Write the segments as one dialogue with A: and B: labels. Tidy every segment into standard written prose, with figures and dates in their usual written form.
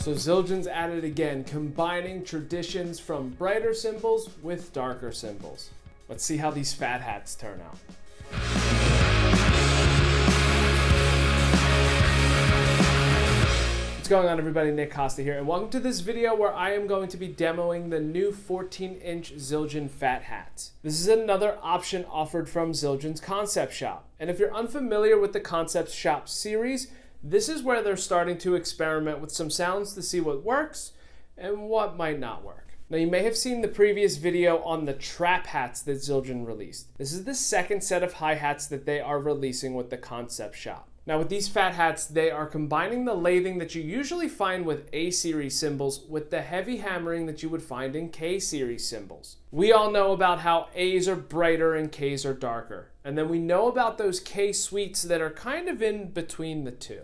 A: So Zildjian's at it again, combining traditions from brighter cymbals with darker cymbals. Let's see how these fat hats turn out. What's going on, everybody? Nick Costa here, and welcome to this video where I am going to be demoing the new 14-inch Zildjian fat hats. This is another option offered from Zildjian's Concept Shop. And if you're unfamiliar with the Concept Shop series, this is where they're starting to experiment with some sounds to see what works and what might not work. Now, you may have seen the previous video on the trap hats that Zildjian released. This is the second set of hi-hats that they are releasing with the Concept Shop. Now, with these fat hats, they are combining the lathing that you usually find with A-series cymbals with the heavy hammering that you would find in K-series cymbals. We all know about how A's are brighter and K's are darker. And then we know about those K suites that are kind of in between the two.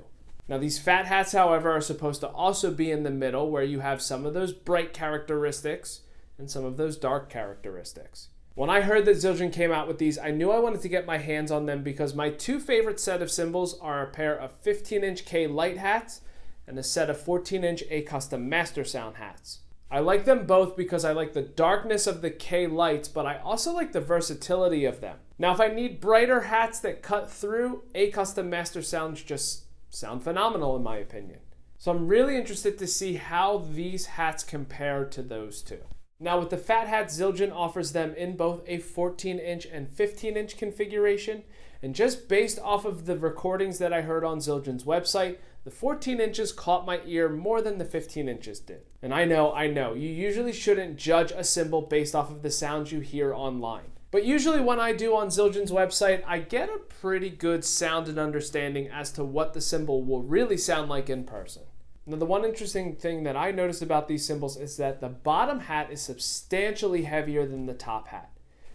A: Now, these fat hats, however, are supposed to also be in the middle where you have some of those bright characteristics and some of those dark characteristics. When I heard that Zildjian came out with these, I knew I wanted to get my hands on them because my two favorite set of cymbals are a pair of 15-inch K light hats and a set of 14-inch A Costa Master Sound hats. I like them both because I like the darkness of the K lights, but I also like the versatility of them. Now, if I need brighter hats that cut through, A Costa Master Sounds just sound phenomenal in my opinion. So I'm really interested to see how these hats compare to those two. Now, with the fat hats, Zildjian offers them in both a 14-inch and 15-inch configuration. And just based off of the recordings that I heard on Zildjian's website, the 14 inches caught my ear more than the 15 inches did. And I know, you usually shouldn't judge a cymbal based off of the sounds you hear online. But usually when I do on Zildjian's website, I get a pretty good sound and understanding as to what the cymbal will really sound like in person. Now, the one interesting thing that I noticed about these cymbals is that the bottom hat is substantially heavier than the top hat.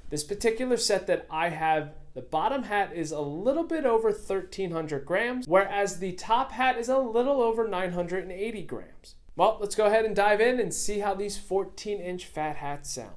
A: This particular set that I have, the bottom hat is a little bit over 1,300 grams, whereas the top hat is a little over 980 grams. Well, let's go ahead and dive in and see how these 14-inch fat hats sound.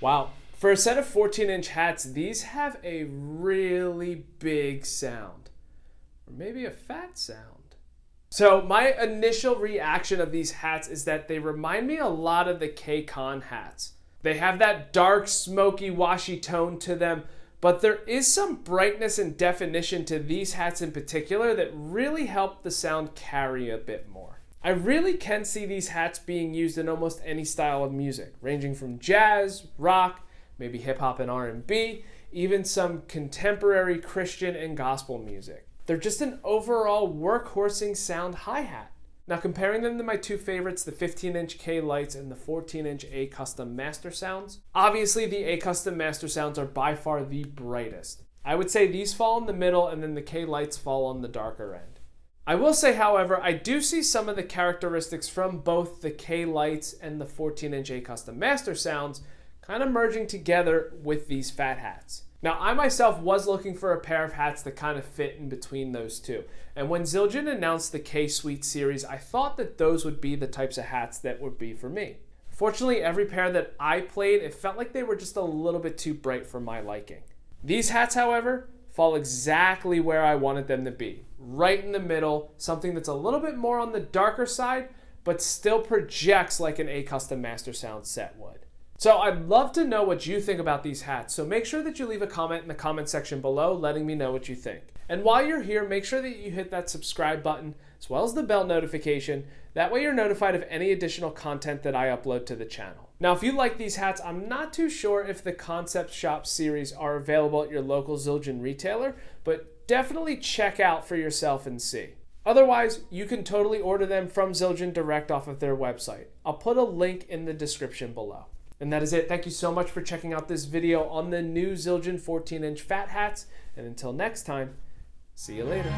A: Wow. For a set of 14-inch hats, these have a really big sound. Or maybe a fat sound. So my initial reaction of these hats is that they remind me a lot of the K-Con hats. They have that dark, smoky, washy tone to them, but there is some brightness and definition to these hats in particular that really help the sound carry a bit more. I really can see these hats being used in almost any style of music, ranging from jazz, rock, maybe hip-hop and R&B, even some contemporary Christian and gospel music. They're just an overall workhorsing sound hi-hat. Now, comparing them to my two favorites, the 15-inch K Lights and the 14-inch A Custom Master Sounds, obviously the A Custom Master Sounds are by far the brightest. I would say these fall in the middle and then the K Lights fall on the darker end. I will say, however, I do see some of the characteristics from both the K Lights and the 14-inch A Custom Master Sounds kind of merging together with these fat hats. Now, I myself was looking for a pair of hats that kind of fit in between those two. And when Zildjian announced the K-Suite series, I thought that those would be the types of hats that would be for me. Fortunately, every pair that I played, it felt like they were just a little bit too bright for my liking. These hats, however, fall exactly where I wanted them to be. Right in the middle, something that's a little bit more on the darker side, but still projects like an A Custom Master Sound set would. So I'd love to know what you think about these hats, so make sure that you leave a comment in the comment section below letting me know what you think. And while you're here, make sure that you hit that subscribe button as well as the bell notification. That way you're notified of any additional content that I upload to the channel. Now, if you like these hats, I'm not too sure if the Concept Shop series are available at your local Zildjian retailer, but definitely check out for yourself and see. Otherwise, you can totally order them from Zildjian direct off of their website. I'll put a link in the description below. And that is it. Thank you so much for checking out this video on the new Zildjian 14-inch fat hats. And until next time, see you later.